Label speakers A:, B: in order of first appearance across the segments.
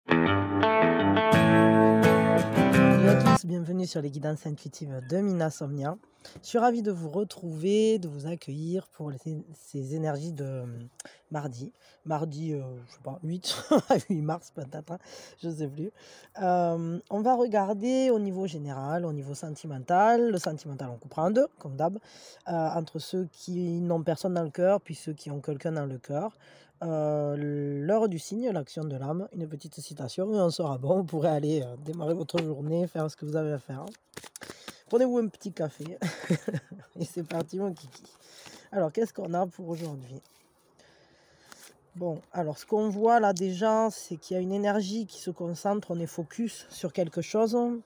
A: Bonjour à tous, bienvenue sur les guidances intuitives de Mina Somnia. Je suis ravie de vous retrouver, de vous accueillir pour ces énergies de mardi. Mardi, je sais pas, 8, 8 mars peut-être, hein, je ne sais plus. On va regarder au niveau général, au niveau sentimental. Le sentimental, on coupera en deux, comme d'hab, entre ceux qui n'ont personne dans le cœur, puis ceux qui ont quelqu'un dans le cœur. L'heure du signe, l'action de l'âme, une petite citation et on sera bon, vous pourrez aller démarrer votre journée, faire ce que vous avez à faire. Prenez-vous un petit café et c'est parti mon kiki. Alors qu'est-ce qu'on a pour aujourd'hui? Bon, alors ce qu'on voit là déjà, c'est qu'il y a une énergie qui se concentre, on est focus sur quelque chose, on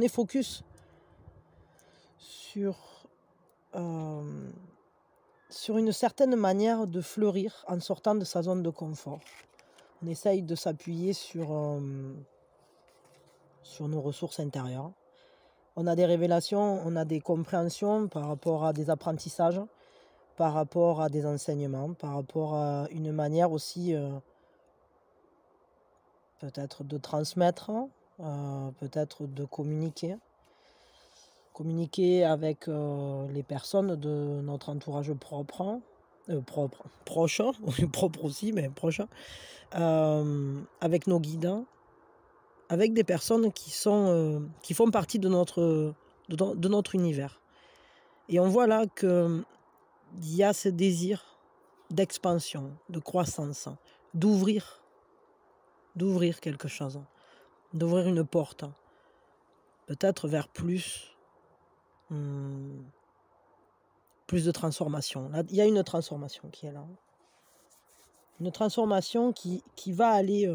A: est focus sur une certaine manière de fleurir en sortant de sa zone de confort. On essaye de s'appuyer sur nos ressources intérieures. On a des révélations, on a des compréhensions par rapport à des apprentissages, par rapport à des enseignements, par rapport à une manière aussi peut-être de transmettre, peut-être de communiquer. Communiquer avec les personnes de notre entourage propre, proche, propre aussi, mais proche, avec nos guides, avec des personnes qui font partie de notre univers. Et on voit là qu'il y a ce désir d'expansion, de croissance, d'ouvrir quelque chose, d'ouvrir une porte, peut-être vers plus de transformation. Là, il y a une transformation qui est là. Une transformation qui va aller...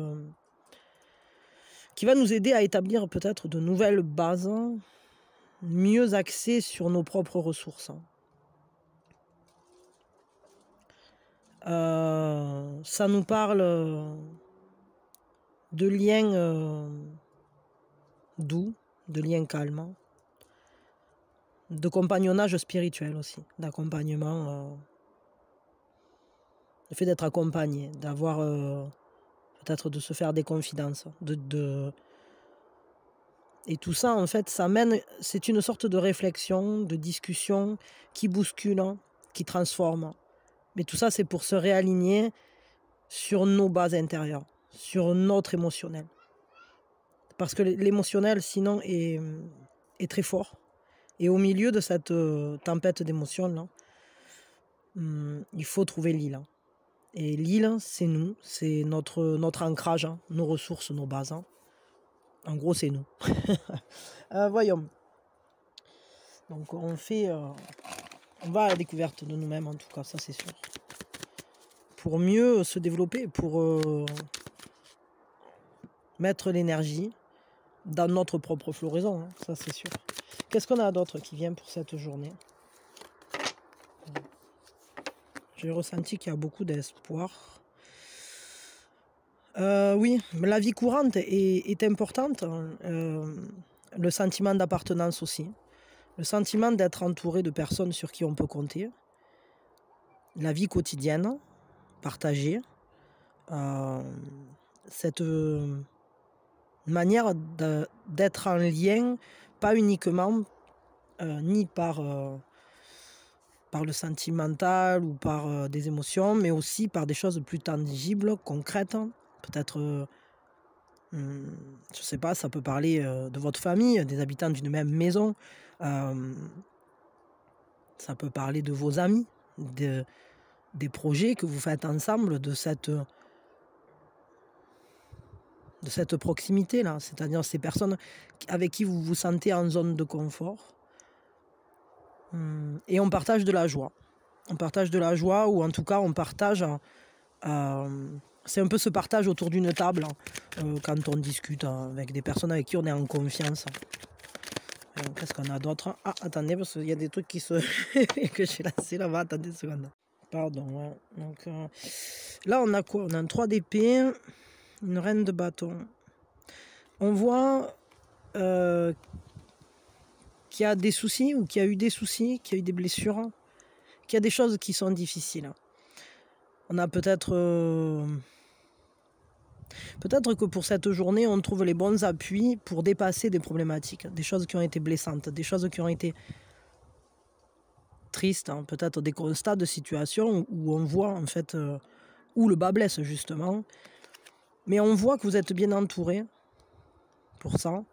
A: qui va nous aider à établir peut-être de nouvelles bases, mieux axées sur nos propres ressources. Ça nous parle de liens doux, de liens calmes, de compagnonnage spirituel aussi, d'accompagnement, le fait d'être accompagné, d'avoir peut-être de se faire des confidences, et tout ça en fait, c'est une sorte de réflexion, de discussion qui bouscule, qui transforme. Mais tout ça, c'est pour se réaligner sur nos bases intérieures, sur notre émotionnel. Parce que l'émotionnel, sinon, est très fort. Et au milieu de cette tempête d'émotions, il faut trouver l'île. Et l'île, c'est nous, c'est notre ancrage, nos ressources, nos bases. En gros, c'est nous. Voyons. Donc, on va à la découverte de nous-mêmes, en tout cas, ça c'est sûr. Pour mieux se développer, pour mettre l'énergie dans notre propre floraison, ça c'est sûr. Qu'est-ce qu'on a d'autre qui vient pour cette journée? J'ai ressenti qu'il y a beaucoup d'espoir. Oui, la vie courante est importante. Le sentiment d'appartenance aussi. Le sentiment d'être entouré de personnes sur qui on peut compter. La vie quotidienne, partagée. Cette manière d'être en lien, pas uniquement ni par le sentimental ou par des émotions, mais aussi par des choses plus tangibles, concrètes. Peut-être, je ne sais pas, ça peut parler de votre famille, des habitants d'une même maison. Ça peut parler de vos amis, des projets que vous faites ensemble, de cette proximité-là, c'est-à-dire ces personnes avec qui vous vous sentez en zone de confort. Et on partage de la joie. On partage de la joie, ou en tout cas on partage... c'est un peu ce partage autour d'une table, quand on discute avec des personnes avec qui on est en confiance. Qu'est-ce qu'on a d'autre? Ah, attendez, parce qu'il y a des trucs que j'ai lancé là-bas. Attendez une seconde. Pardon. Ouais. Donc, là, on a quoi? On a un 3 d'épée, une reine de bâton. On voit qu'il y a des soucis, ou qu'il y a eu des soucis, qu'il y a eu des blessures, qu'il y a des choses qui sont difficiles. On a peut-être Peut-être que pour cette journée, on trouve les bons appuis pour dépasser des problématiques, des choses qui ont été blessantes, des choses qui ont été tristes, hein, peut-être des constats de situation où on voit en fait où le bas blesse justement. Mais on voit que vous êtes bien entouré pour ça.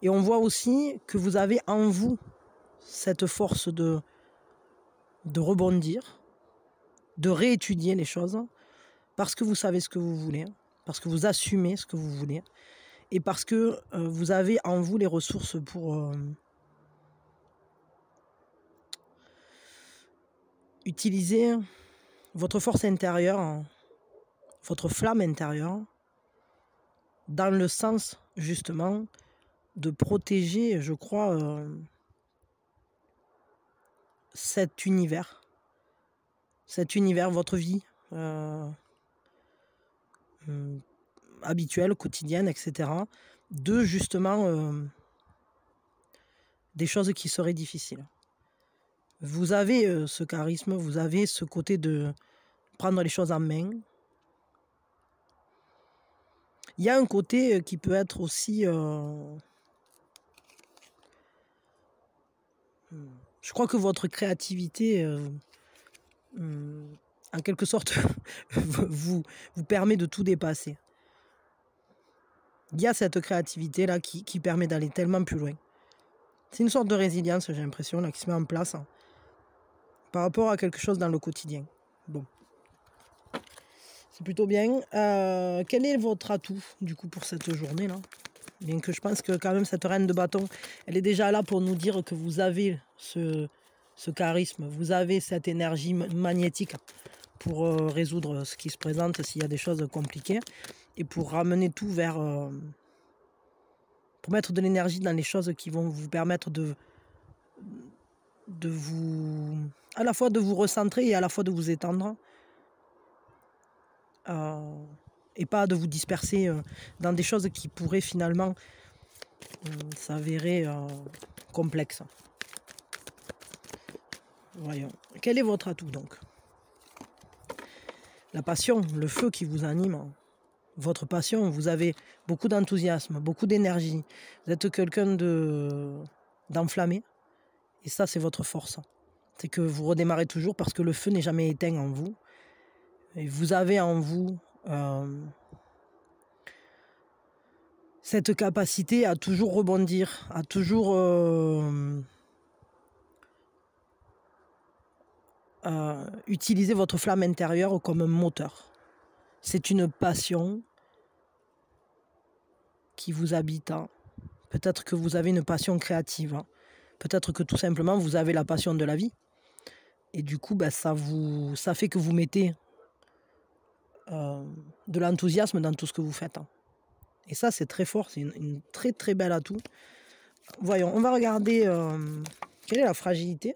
A: Et on voit aussi que vous avez en vous cette force de rebondir, de réétudier les choses, parce que vous savez ce que vous voulez, parce que vous assumez ce que vous voulez, et parce que vous avez en vous les ressources pour utiliser votre force intérieure, votre flamme intérieure, dans le sens justement de protéger, je crois, cet univers, votre vie habituelle, quotidienne, etc., de justement des choses qui seraient difficiles. Vous avez ce charisme, vous avez ce côté de prendre les choses en main. Il y a un côté qui peut être aussi... je crois que votre créativité, en quelque sorte, vous permet de tout dépasser. Il y a cette créativité-là qui permet d'aller tellement plus loin. C'est une sorte de résilience, j'ai l'impression, là, qui se met en place par rapport à quelque chose dans le quotidien. Bon. C'est plutôt bien. Quel est votre atout, du coup, pour cette journée-là? Bien que je pense que quand même, cette reine de bâton, elle est déjà là pour nous dire que vous avez ce charisme, vous avez cette énergie magnétique pour résoudre ce qui se présente s'il y a des choses compliquées et pour ramener tout vers... pour mettre de l'énergie dans les choses qui vont vous permettre de vous... à la fois de vous recentrer et à la fois de vous étendre. Et pas de vous disperser dans des choses qui pourraient finalement s'avérer complexes. Voyons. Quel est votre atout donc? La passion, le feu qui vous anime. Votre passion, vous avez beaucoup d'enthousiasme, beaucoup d'énergie. Vous êtes quelqu'un d'enflammé. Et ça, c'est votre force. C'est que vous redémarrez toujours parce que le feu n'est jamais éteint en vous. Et vous avez en vous cette capacité à toujours rebondir, à toujours utiliser votre flamme intérieure comme un moteur. C'est une passion qui vous habite. Hein. Peut-être que vous avez une passion créative. Hein. Peut-être que tout simplement vous avez la passion de la vie. Et du coup, bah, ça fait que vous mettez de l'enthousiasme dans tout ce que vous faites. Hein. Et ça, c'est très fort. C'est une très très belle atout. Voyons, on va regarder quelle est la fragilité.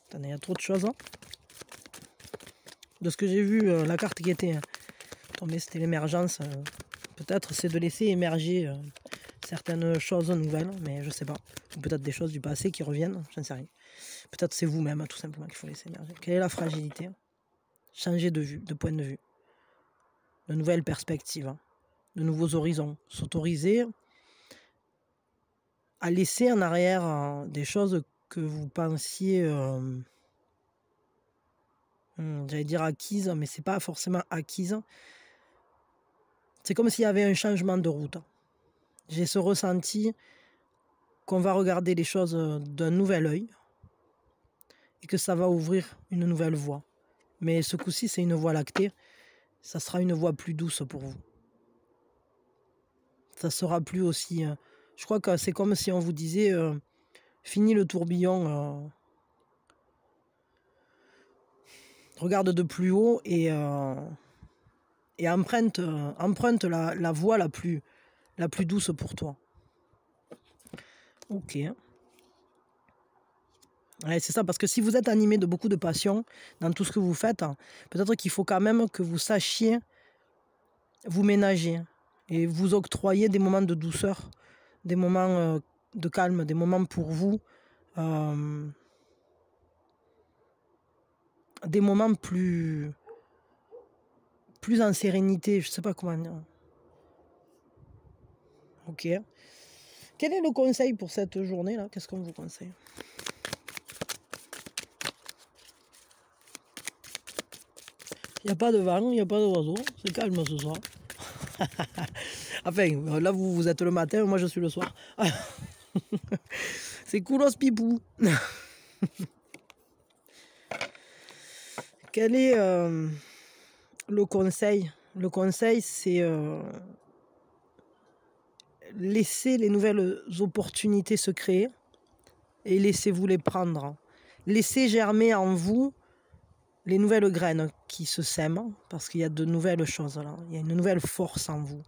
A: Attendez, il y a trop de choses. Hein. De ce que j'ai vu, la carte qui était tombée, c'était l'émergence. Peut-être c'est de laisser émerger certaines choses nouvelles, mais je sais pas. Ou peut-être des choses du passé qui reviennent, je ne sais rien. Peut-être c'est vous-même, tout simplement, qu'il faut laisser émerger. Quelle est la fragilité? Changer de vue, de point de vue. De nouvelles perspectives, hein. De nouveaux horizons. S'autoriser à laisser en arrière des choses que vous pensiez, j'allais dire acquises, mais c'est pas forcément acquise. C'est comme s'il y avait un changement de route. J'ai ce ressenti qu'on va regarder les choses d'un nouvel œil et que ça va ouvrir une nouvelle voie. Mais ce coup-ci, c'est une voie lactée. Ça sera une voie plus douce pour vous. Ça sera plus aussi... je crois que c'est comme si on vous disait fini le tourbillon, regarde de plus haut et emprunte la voie la plus douce pour toi. Ok. Ouais, c'est ça, parce que si vous êtes animé de beaucoup de passion dans tout ce que vous faites, peut-être qu'il faut quand même que vous sachiez vous ménager et vous octroyer des moments de douceur, des moments de calme, des moments pour vous, des moments plus plus en sérénité, je sais pas comment dire. Ok. Quel est le conseil pour cette journée-là? Qu'est-ce qu'on vous conseille? Il n'y a pas de vent, il n'y a pas d'oiseau, c'est calme ce soir. Enfin, là vous êtes le matin, moi je suis le soir. C'est coolos pipou. Quel est le conseil? Le conseil, c'est laisser les nouvelles opportunités se créer et laissez-vous les prendre. Laissez germer en vous les nouvelles graines qui se sèment, parce qu'il y a de nouvelles choses là. Il y a une nouvelle force en vous,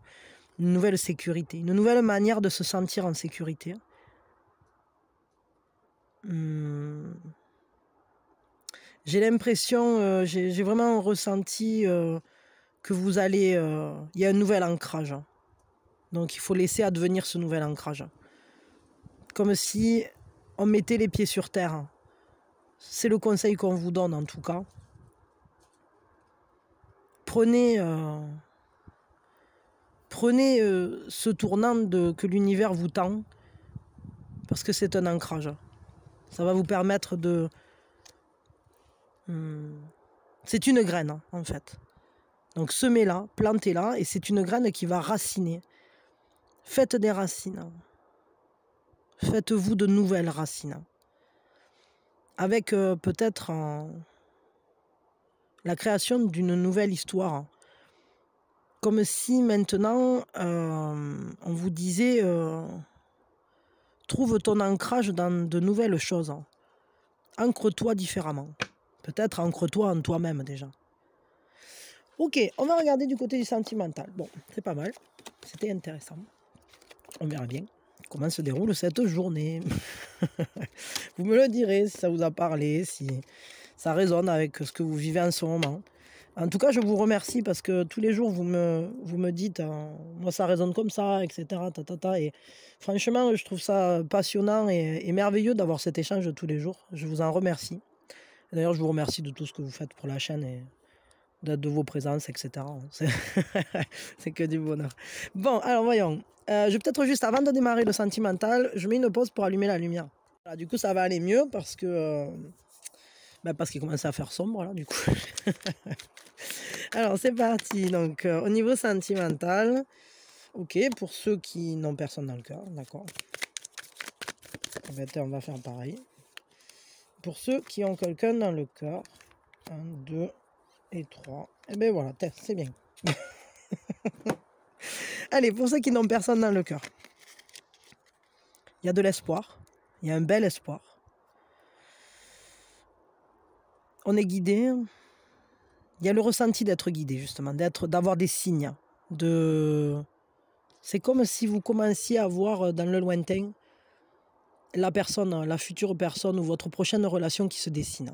A: une nouvelle sécurité, une nouvelle manière de se sentir en sécurité. J'ai l'impression, j'ai vraiment ressenti que vous allez... il y a un nouvel ancrage. Donc il faut laisser advenir ce nouvel ancrage. Comme si on mettait les pieds sur terre. C'est le conseil qu'on vous donne en tout cas. Prenez ce tournant que l'univers vous tend, parce que c'est un ancrage. Ça va vous permettre de... c'est une graine, en fait. Donc semez-la, plantez-la, et c'est une graine qui va raciner. Faites des racines. Faites-vous de nouvelles racines. Avec peut-être la création d'une nouvelle histoire. Comme si maintenant, on vous disait, trouve ton ancrage dans de nouvelles choses. Ancre-toi différemment. Peut-être ancre-toi en toi-même déjà. Ok, on va regarder du côté du sentimental. Bon, c'est pas mal. C'était intéressant. On verra bien comment se déroule cette journée. Vous me le direz si ça vous a parlé, si ça résonne avec ce que vous vivez en ce moment. En tout cas, je vous remercie parce que tous les jours, vous me dites moi ça résonne comme ça, etc. Et franchement, je trouve ça passionnant et merveilleux d'avoir cet échange tous les jours. Je vous en remercie. D'ailleurs, je vous remercie de tout ce que vous faites pour la chaîne et de vos présences, etc. C'est que du bonheur. Bon, alors voyons. Je vais peut-être juste, avant de démarrer le sentimental, je mets une pause pour allumer la lumière. Voilà, du coup, ça va aller mieux parce que... parce qu'il commence à faire sombre, là, du coup. Alors, c'est parti. Donc, au niveau sentimental, ok, pour ceux qui n'ont personne dans le cœur, d'accord. On va faire pareil. Pour ceux qui ont quelqu'un dans le cœur, 1, 2 et 3. Et bien voilà, c'est bien. Allez, pour ceux qui n'ont personne dans le cœur, il y a de l'espoir. Il y a un bel espoir. On est guidé. Il y a le ressenti d'être guidé, justement, d'avoir des signes. C'est comme si vous commenciez à voir dans le lointain la future personne ou votre prochaine relation qui se dessine.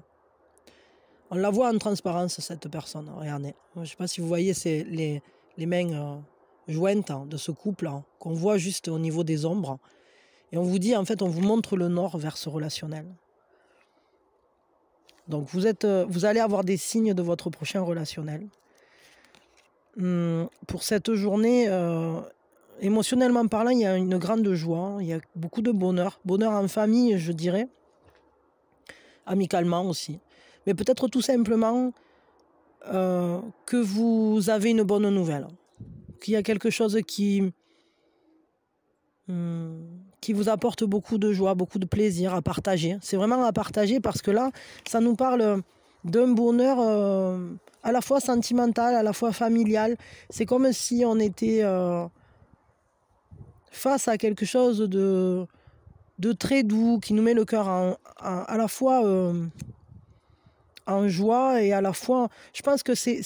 A: On la voit en transparence, cette personne. Regardez. Je ne sais pas si vous voyez, c'est les mains jointes de ce couple qu'on voit juste au niveau des ombres. Et on vous dit, en fait, on vous montre le nord vers ce relationnel. Donc, vous allez avoir des signes de votre prochain relationnel. Pour cette journée, émotionnellement parlant, il y a une grande joie. Il y a beaucoup de bonheur. Bonheur en famille, je dirais. Amicalement aussi. Mais peut-être tout simplement que vous avez une bonne nouvelle. Qu'il y a quelque chose qui vous apporte beaucoup de joie, beaucoup de plaisir à partager. C'est vraiment à partager parce que là, ça nous parle d'un bonheur à la fois sentimental, à la fois familial. C'est comme si on était face à quelque chose de très doux, qui nous met le cœur à la fois en joie et à la fois... Je pense que c'est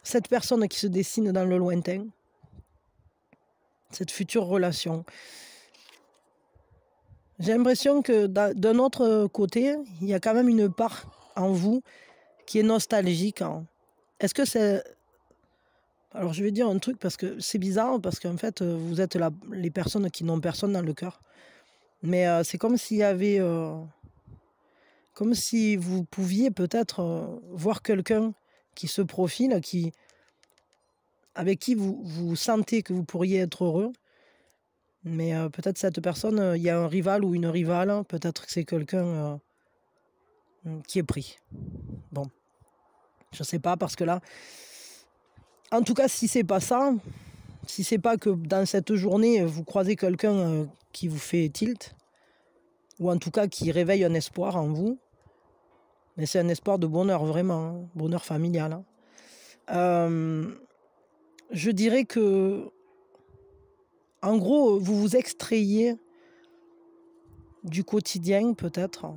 A: cette personne qui se dessine dans le lointain, cette future relation. J'ai l'impression que d'un autre côté, il y a quand même une part en vous qui est nostalgique. Est-ce que c'est... Alors je vais dire un truc parce que c'est bizarre, parce qu'en fait, vous êtes les personnes qui n'ont personne dans le cœur. Mais c'est comme s'il y avait... comme si vous pouviez peut-être voir quelqu'un qui se profile, avec qui vous sentez que vous pourriez être heureux. Mais peut-être cette personne, il y a un rival ou une rivale, peut-être que c'est quelqu'un qui est pris. Bon, je sais pas, parce que là, en tout cas, si c'est pas ça, si c'est pas que dans cette journée, vous croisez quelqu'un qui vous fait tilt, ou en tout cas qui réveille un espoir en vous, mais c'est un espoir de bonheur, vraiment, hein, bonheur familial. Hein. Je dirais que, en gros, vous vous extrayez du quotidien, peut-être,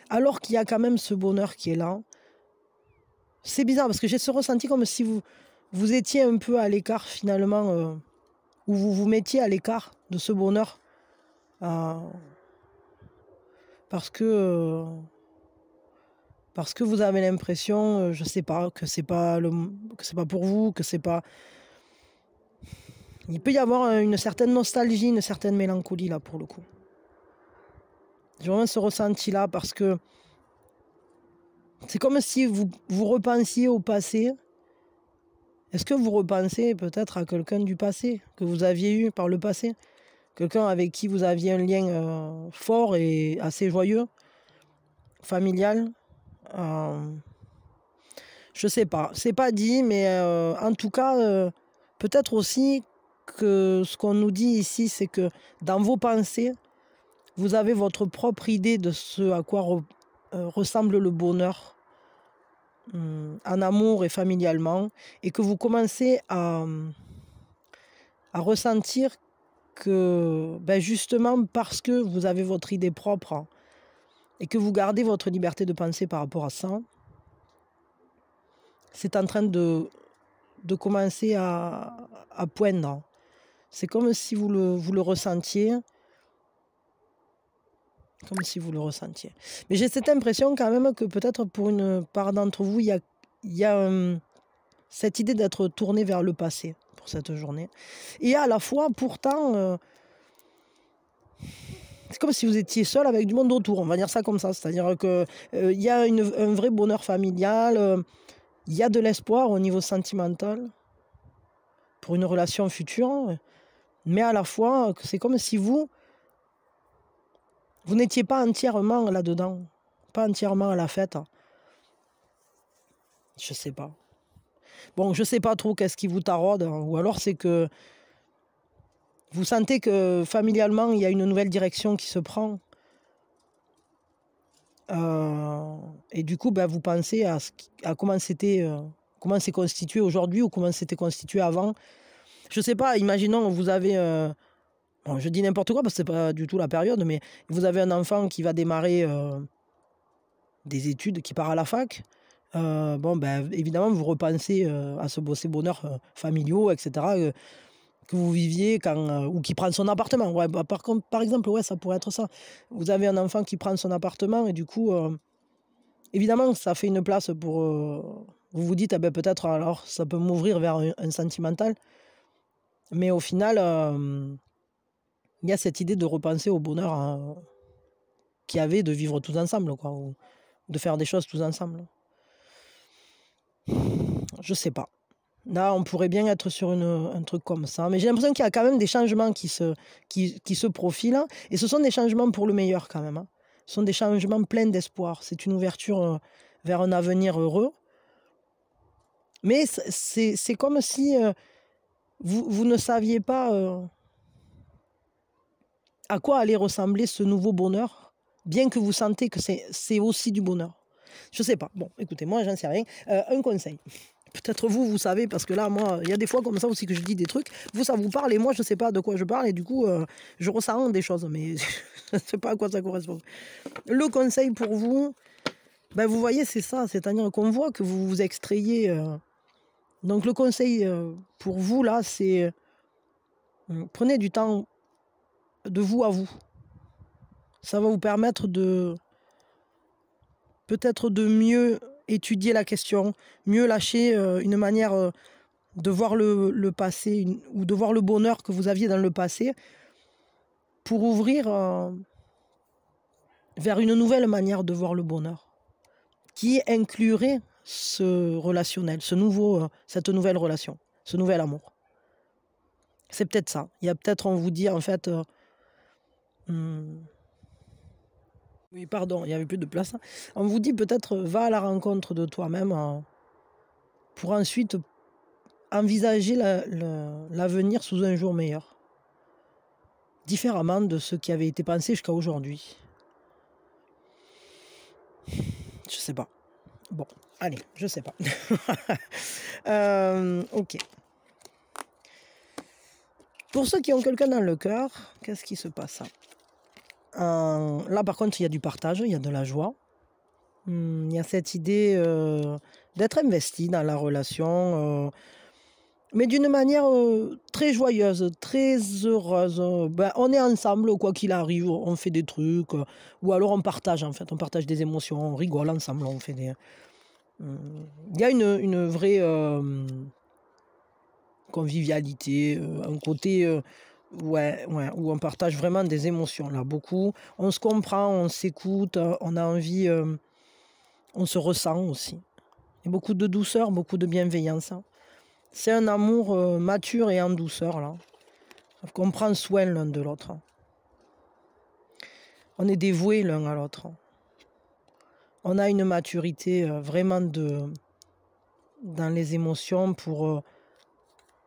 A: alors qu'il y a quand même ce bonheur qui est là. C'est bizarre, parce que j'ai ce ressenti comme si vous étiez un peu à l'écart, finalement, ou vous vous mettiez à l'écart de ce bonheur, parce que vous avez l'impression, je sais pas, que c'est pas pour vous, que c'est pas... Il peut y avoir une certaine nostalgie, une certaine mélancolie là pour le coup. J'ai vraiment ce ressenti là parce que c'est comme si vous repensiez au passé. Est-ce que vous repensez peut-être à quelqu'un du passé que vous aviez eu par le passé? Quelqu'un avec qui vous aviez un lien fort et assez joyeux, familial? Je sais pas, c'est pas dit, mais en tout cas, peut-être aussi que ce qu'on nous dit ici, c'est que dans vos pensées, vous avez votre propre idée de ce à quoi ressemble le bonheur en amour et familialement, et que vous commencez à ressentir que justement parce que vous avez votre idée propre et que vous gardez votre liberté de penser par rapport à ça, c'est en train de commencer à poindre. C'est comme si vous le ressentiez. Comme si vous le ressentiez. Mais j'ai cette impression quand même que peut-être pour une part d'entre vous, il y a cette idée d'être tourné vers le passé pour cette journée. Et à la fois, pourtant, c'est comme si vous étiez seul avec du monde autour, on va dire ça comme ça. C'est-à-dire qu'il y a un vrai bonheur familial, il y a de l'espoir au niveau sentimental pour une relation future, mais à la fois, c'est comme si vous n'étiez pas entièrement là-dedans, pas entièrement à la fête. Je sais pas. Bon, je sais pas trop qu'est-ce qui vous taraude, ou alors c'est que vous sentez que familialement, il y a une nouvelle direction qui se prend. Et du coup, vous pensez à comment comment c'est constitué aujourd'hui ou comment c'était constitué avant. Je sais pas, imaginons, vous avez... bon, je dis n'importe quoi parce que c'est pas du tout la période, mais vous avez un enfant qui va démarrer des études, qui part à la fac. Évidemment, vous repensez à ces bonheurs familiaux, etc., que vous viviez ou qui prend son appartement. Ouais, par exemple, ouais, ça pourrait être ça. Vous avez un enfant qui prend son appartement et du coup, évidemment, ça fait une place pour... vous vous dites, peut-être alors ça peut m'ouvrir vers un sentimental. Mais au final, il y a cette idée de repenser au bonheur qu'il y avait de vivre tous ensemble, quoi, ou de faire des choses tous ensemble. Je sais pas. Là, on pourrait bien être sur un truc comme ça. Mais j'ai l'impression qu'il y a quand même des changements qui se profilent. Et ce sont des changements pour le meilleur quand même. Hein. Ce sont des changements pleins d'espoir. C'est une ouverture vers un avenir heureux. Mais c'est comme si vous ne saviez pas à quoi allait ressembler ce nouveau bonheur, bien que vous sentez que c'est aussi du bonheur. Je sais pas. Bon, écoutez, moi, j'en sais rien. Un conseil. Peut-être vous savez, parce que là, moi, il y a des fois comme ça aussi que je dis des trucs. Vous, ça vous parle et moi, je ne sais pas de quoi je parle. Et du coup, je ressens des choses, mais je ne sais pas à quoi ça correspond. Le conseil pour vous, vous voyez, c'est ça. C'est-à-dire qu'on voit que vous vous extrayez. Donc, le conseil pour vous, là, c'est prenez du temps de vous à vous. Ça va vous permettre peut-être de mieux étudier la question, mieux lâcher une manière de voir le passé ou de voir le bonheur que vous aviez dans le passé pour ouvrir vers une nouvelle manière de voir le bonheur, qui inclurait ce relationnel, cette nouvelle relation, ce nouvel amour. C'est peut-être ça. Il y a peut-être, on vous dit en fait, oui, pardon, il n'y avait plus de place. On vous dit peut-être, va à la rencontre de toi-même pour ensuite envisager l'avenir sous un jour meilleur, différemment de ce qui avait été pensé jusqu'à aujourd'hui. Je sais pas. Bon, allez, je sais pas. Ok. Pour ceux qui ont quelqu'un dans le cœur, qu'est-ce qui se passe? Là, par contre, il y a du partage, il y a de la joie. Il y a cette idée d'être investi dans la relation, mais d'une manière très joyeuse, très heureuse. Ben, on est ensemble, quoi qu'il arrive, on fait des trucs, ou alors on partage, en fait, on partage des émotions, on rigole ensemble, on fait des... Il y a une vraie convivialité, un côté ouais, où on partage vraiment des émotions, là, beaucoup. On se comprend, on s'écoute, on a envie, on se ressent aussi. Il y a beaucoup de douceur, beaucoup de bienveillance. C'est un amour mature et en douceur, là. On prend soin l'un de l'autre. On est dévoués l'un à l'autre. On a une maturité vraiment dans les émotions pour...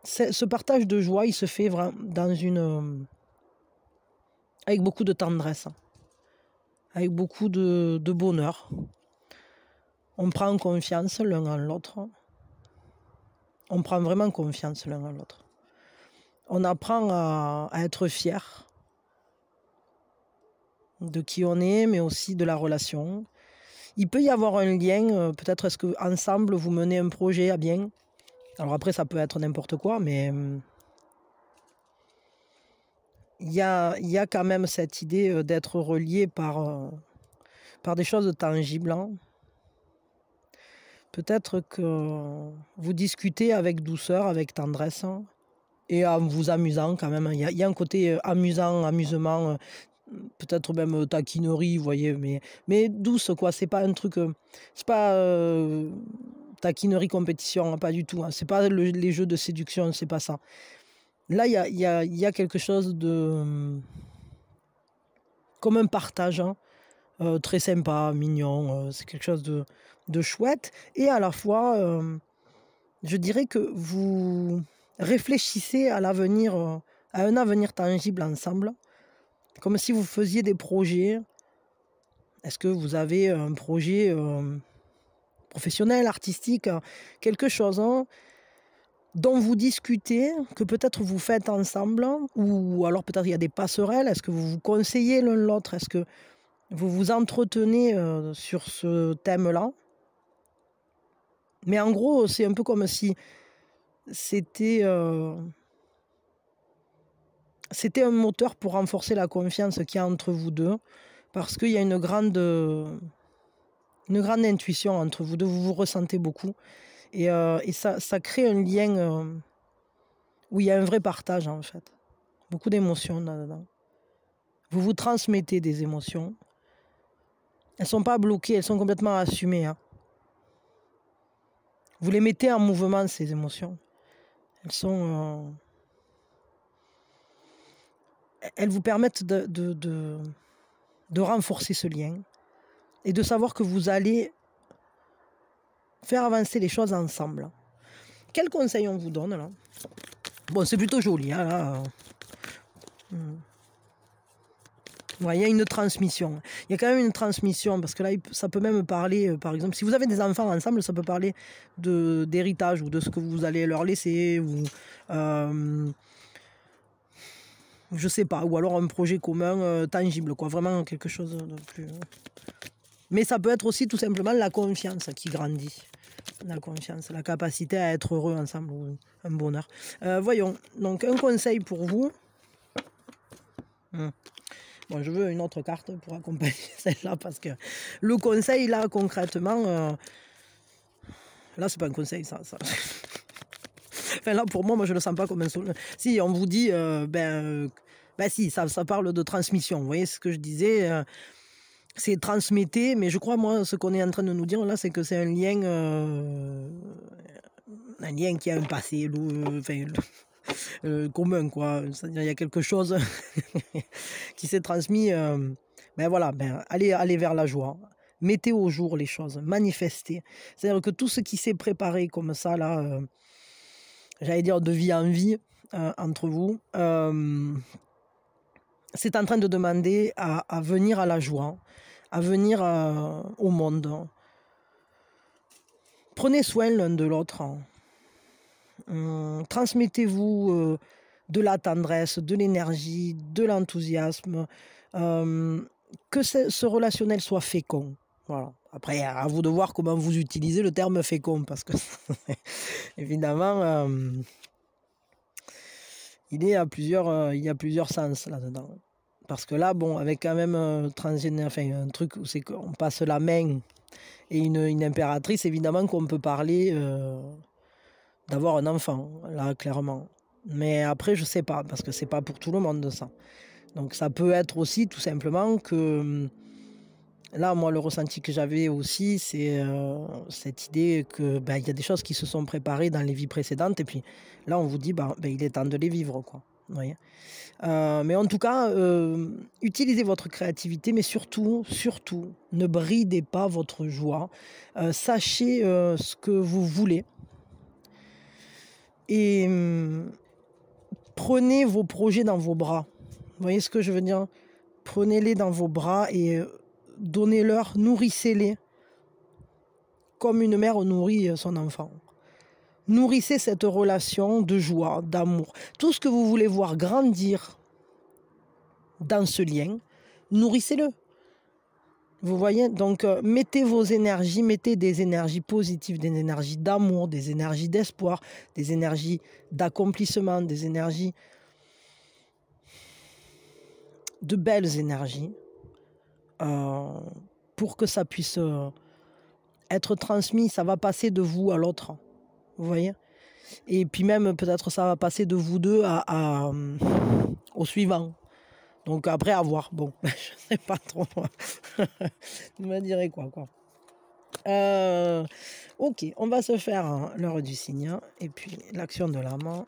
A: ce partage de joie, il se fait vraiment avec beaucoup de tendresse, avec beaucoup de bonheur. On prend confiance l'un en l'autre. On prend vraiment confiance l'un en l'autre. On apprend à être fier de qui on est, mais aussi de la relation. Il peut y avoir un lien, peut-être est-ce qu'ensemble vous menez un projet à bien. Alors après ça peut être n'importe quoi, mais il y a quand même cette idée d'être relié par des choses tangibles. Hein. Peut-être que vous discutez avec douceur, avec tendresse, hein, et en vous amusant quand même. Il y a un côté amusement, peut-être même taquinerie, vous voyez, mais douce, quoi. C'est pas un truc... c'est pas taquinerie compétition, hein, pas du tout. Hein. C'est pas les jeux de séduction, c'est pas ça. Là, il y a quelque chose de... comme un partage, hein, très sympa, mignon. C'est quelque chose de chouette. Et à la fois, je dirais que vous réfléchissez à l'avenir, à un avenir tangible ensemble, comme si vous faisiez des projets. Est-ce que vous avez un projet professionnel, artistique, quelque chose dont vous discutez, que peut-être vous faites ensemble, ou alors peut-être il y a des passerelles, est-ce que vous vous conseillez l'un l'autre, est-ce que vous vous entretenez sur ce thème-là? Mais en gros, c'est un peu comme si c'était un moteur pour renforcer la confiance qu'il y a entre vous deux, parce qu'il y a une grande intuition entre vous deux, vous vous ressentez beaucoup, et ça crée un lien où il y a un vrai partage, en fait. Beaucoup d'émotions là-dedans. Vous vous transmettez des émotions. Elles ne sont pas bloquées, elles sont complètement assumées. Hein. Vous les mettez en mouvement, ces émotions. Elles vous permettent de renforcer ce lien et de savoir que vous allez faire avancer les choses ensemble. Quel conseil on vous donne là? Bon, c'est plutôt joli, hein, là. Ouais, il y a une transmission. Il y a quand même une transmission, parce que là, ça peut même parler, par exemple, si vous avez des enfants ensemble, ça peut parler d'héritage ou de ce que vous allez leur laisser, ou je sais pas, ou alors un projet commun tangible, quoi, vraiment quelque chose de plus... Mais ça peut être aussi tout simplement la confiance qui grandit. La confiance, la capacité à être heureux ensemble, ou un bonheur. Voyons, donc un conseil pour vous. Bon, je veux une autre carte pour accompagner celle-là, parce que le conseil, là, concrètement, là, c'est pas un conseil, ça. Enfin, là, pour moi, je le sens pas comme un... Si, on vous dit, si, ça parle de transmission, vous voyez ce que je disais, c'est transmettez, mais je crois, moi, ce qu'on est en train de nous dire là, c'est que c'est un lien qui a un passé commun, quoi. C'est-à-dire, il y a quelque chose qui s'est transmis. Ben voilà, allez vers la joie. Mettez au jour les choses, manifestez. C'est-à-dire que tout ce qui s'est préparé comme ça, là, j'allais dire de vie en vie, entre vous, c'est en train de demander à venir à la joie, à venir au monde. Prenez soin l'un de l'autre. Transmettez-vous de la tendresse, de l'énergie, de l'enthousiasme, que ce relationnel soit fécond. Voilà. Après, à vous de voir comment vous utilisez le terme fécond, parce que évidemment, il y a plusieurs sens là-dedans. Parce que là, bon, avec quand même un truc où c'est qu'on passe la main et une impératrice, évidemment qu'on peut parler d'avoir un enfant, là, clairement. Mais après, je sais pas, parce que c'est pas pour tout le monde, ça. Donc ça peut être aussi tout simplement que, là, moi, le ressenti que j'avais aussi, c'est cette idée que il y a des choses qui se sont préparées dans les vies précédentes, et puis là, on vous dit, il est temps de les vivre, quoi. Vous voyez. Mais en tout cas, utilisez votre créativité, mais surtout, ne bridez pas votre joie. Sachez ce que vous voulez. Et prenez vos projets dans vos bras. Vous voyez ce que je veux dire? Prenez-les dans vos bras et donnez-leur, nourrissez-les comme une mère nourrit son enfant. Nourrissez cette relation de joie, d'amour. Tout ce que vous voulez voir grandir dans ce lien, nourrissez-le. Vous voyez? Donc, mettez vos énergies, mettez des énergies positives, des énergies d'amour, des énergies d'espoir, des énergies d'accomplissement, des énergies de belles énergies pour que ça puisse être transmis. Ça va passer de vous à l'autre. Vous voyez? Et puis même, peut-être, ça va passer de vous deux au suivant. Donc après, à voir. Bon, je sais pas trop. Vous me direz quoi. Ok, on va se faire l'heure du signe. Et puis l'action de l'âme.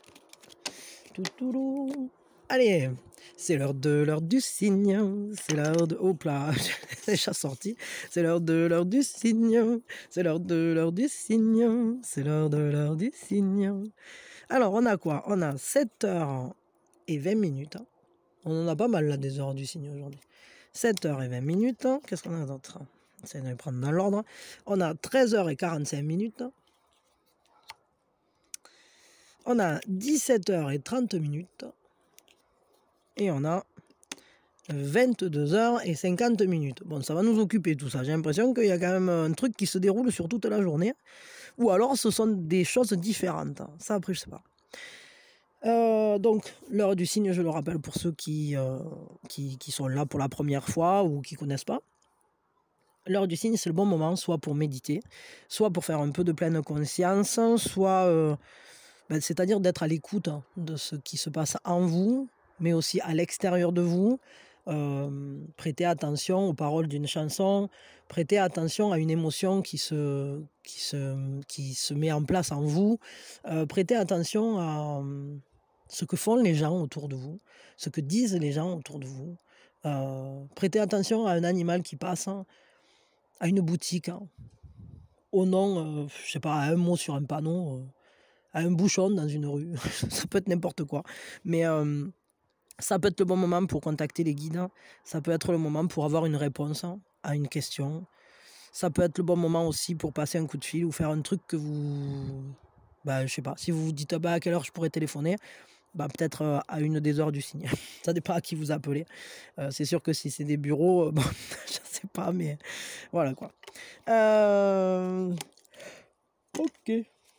A: Allez, c'est l'heure du signe. C'est l'heure de... Hop là, j'ai déjà sorti. C'est l'heure du signe. C'est l'heure du signe. C'est l'heure du signe. Alors, on a quoi? On a 7h20. On en a pas mal là des heures du signe aujourd'hui. 7h20. Qu'est-ce qu'on a d'autre? J'essaie de les prendre dans l'ordre. On a 13h45. On a 17h30. Et on a 22h50. Bon, ça va nous occuper tout ça. J'ai l'impression qu'il y a quand même un truc qui se déroule sur toute la journée. Ou alors ce sont des choses différentes. Ça, après, je sais pas. Donc, l'heure du signe, je le rappelle pour ceux qui sont là pour la première fois ou qui ne connaissent pas. L'heure du signe, c'est le bon moment, soit pour méditer, soit pour faire un peu de pleine conscience, soit, c'est-à-dire d'être à l'écoute de ce qui se passe en vous, mais aussi à l'extérieur de vous. Prêtez attention aux paroles d'une chanson, prêtez attention à une émotion qui se met en place en vous, prêtez attention à ce que font les gens autour de vous, ce que disent les gens autour de vous. Prêtez attention à un animal qui passe, à une boutique, au nom, je sais pas, à un mot sur un panneau, à un bouchon dans une rue. Ça peut être n'importe quoi. Mais ça peut être le bon moment pour contacter les guides. Ça peut être le moment pour avoir une réponse à une question. Ça peut être le bon moment aussi pour passer un coup de fil ou faire un truc que vous... je sais pas, si vous vous dites à quelle heure je pourrais téléphoner, peut-être à une des heures du signe. Ça dépend à qui vous appelez. C'est sûr que si c'est des bureaux, je sais pas, mais voilà quoi. Ok,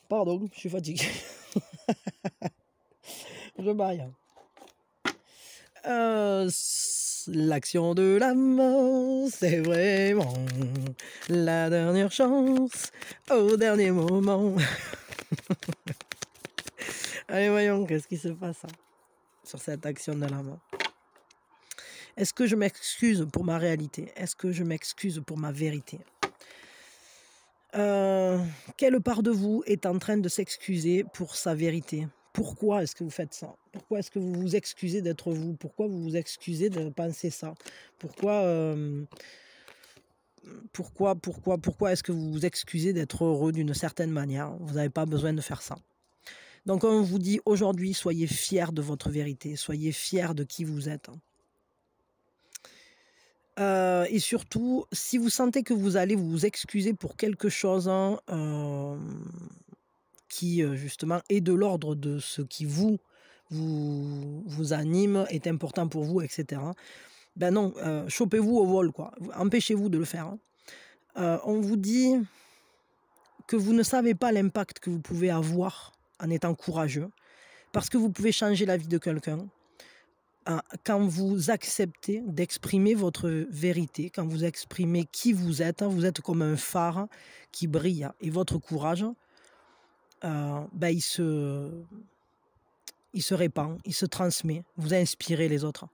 A: pardon, je suis fatigué. Je baille. L'action de l'âme, c'est vraiment la dernière chance au dernier moment. Allez, voyons, qu'est-ce qui se passe sur cette action de l'âme. Est-ce que je m'excuse pour ma réalité? Est-ce que je m'excuse pour ma vérité? Quelle part de vous est en train de s'excuser pour sa vérité? Pourquoi est-ce que vous faites ça? Pourquoi est-ce que vous vous excusez d'être vous? Pourquoi vous vous excusez de penser ça? Pourquoi, pourquoi est-ce que vous vous excusez d'être heureux d'une certaine manière? Vous n'avez pas besoin de faire ça. Donc on vous dit aujourd'hui, soyez fiers de votre vérité, soyez fiers de qui vous êtes. Et surtout, si vous sentez que vous allez vous excuser pour quelque chose, hein, qui justement est de l'ordre de ce qui vous anime, est important pour vous, etc. Ben non, chopez-vous au vol, quoi. Empêchez-vous de le faire. Hein. On vous dit que vous ne savez pas l'impact que vous pouvez avoir en étant courageux, parce que vous pouvez changer la vie de quelqu'un quand vous acceptez d'exprimer votre vérité, quand vous exprimez qui vous êtes. Vous êtes comme un phare qui brille, et votre courage, ben il se répand, il se transmet, vous inspirez les autres.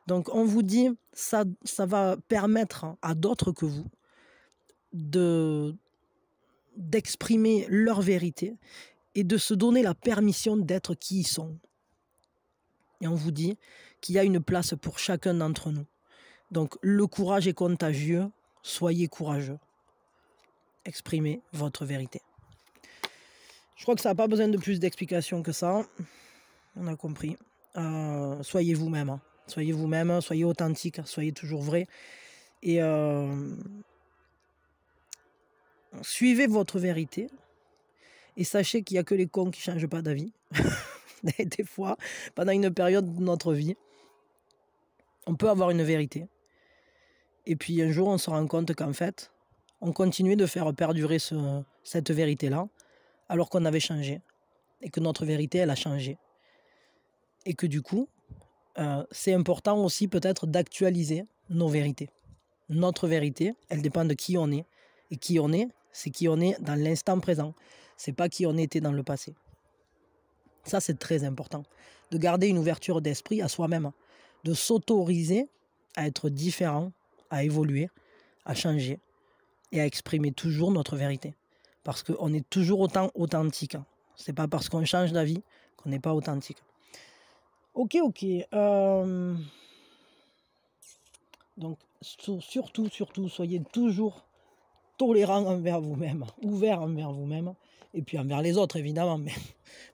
A: Donc on vous dit, ça va permettre à d'autres que vous d'exprimer leur vérité et de se donner la permission d'être qui ils sont. Et on vous dit qu'il y a une place pour chacun d'entre nous. Donc le courage est contagieux, soyez courageux. Exprimez votre vérité. Je crois que ça n'a pas besoin de plus d'explications que ça. On a compris. Soyez vous-même. Hein. Soyez vous-même, soyez authentique, soyez toujours vrai. Et suivez votre vérité. Et sachez qu'il n'y a que les cons qui ne changent pas d'avis. Des fois, pendant une période de notre vie, on peut avoir une vérité. Et puis un jour, on se rend compte qu'en fait, on continuait de faire perdurer cette vérité-là, alors qu'on avait changé. Et que notre vérité, elle a changé. Et que du coup, c'est important aussi peut-être d'actualiser nos vérités. Notre vérité, elle dépend de qui on est. Et qui on est, c'est qui on est dans l'instant présent. C'est pas qui on était dans le passé. Ça, c'est très important. De garder une ouverture d'esprit à soi-même. De s'autoriser à être différent, à évoluer, à changer et à exprimer toujours notre vérité. Parce qu'on est toujours autant authentique. C'est pas parce qu'on change d'avis qu'on n'est pas authentique. Ok. Donc, surtout, soyez toujours tolérant envers vous-même, ouvert envers vous-même, et puis envers les autres, évidemment.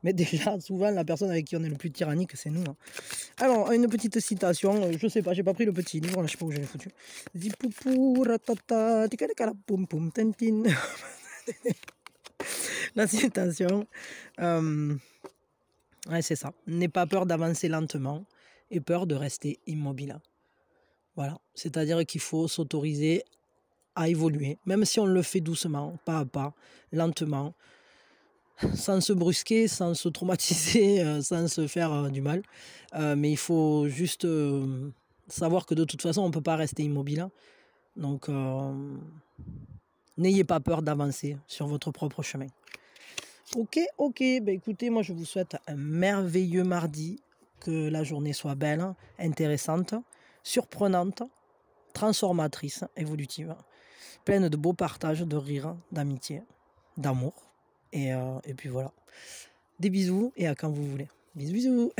A: Mais déjà, souvent, la personne avec qui on est le plus tyrannique, c'est nous. Hein. Alors, une petite citation, je sais pas, j'ai pas pris le petit livre, là, je sais pas où je l'ai foutu. Zipoupou, ratata, tikadekala, poum poum, tintin. La citation, ouais, c'est ça. N'aie pas peur d'avancer lentement et peur de rester immobile. Voilà, c'est-à-dire qu'il faut s'autoriser à évoluer, même si on le fait doucement, pas à pas, lentement, sans se brusquer, sans se traumatiser, sans se faire du mal. Mais il faut juste savoir que de toute façon, on ne peut pas rester immobile. Donc, n'ayez pas peur d'avancer sur votre propre chemin. Ok. Ben écoutez, moi je vous souhaite un merveilleux mardi, que la journée soit belle, intéressante, surprenante, transformatrice, évolutive, pleine de beaux partages, de rire, d'amitié, d'amour. Et puis voilà. Des bisous et à quand vous voulez. Bisous.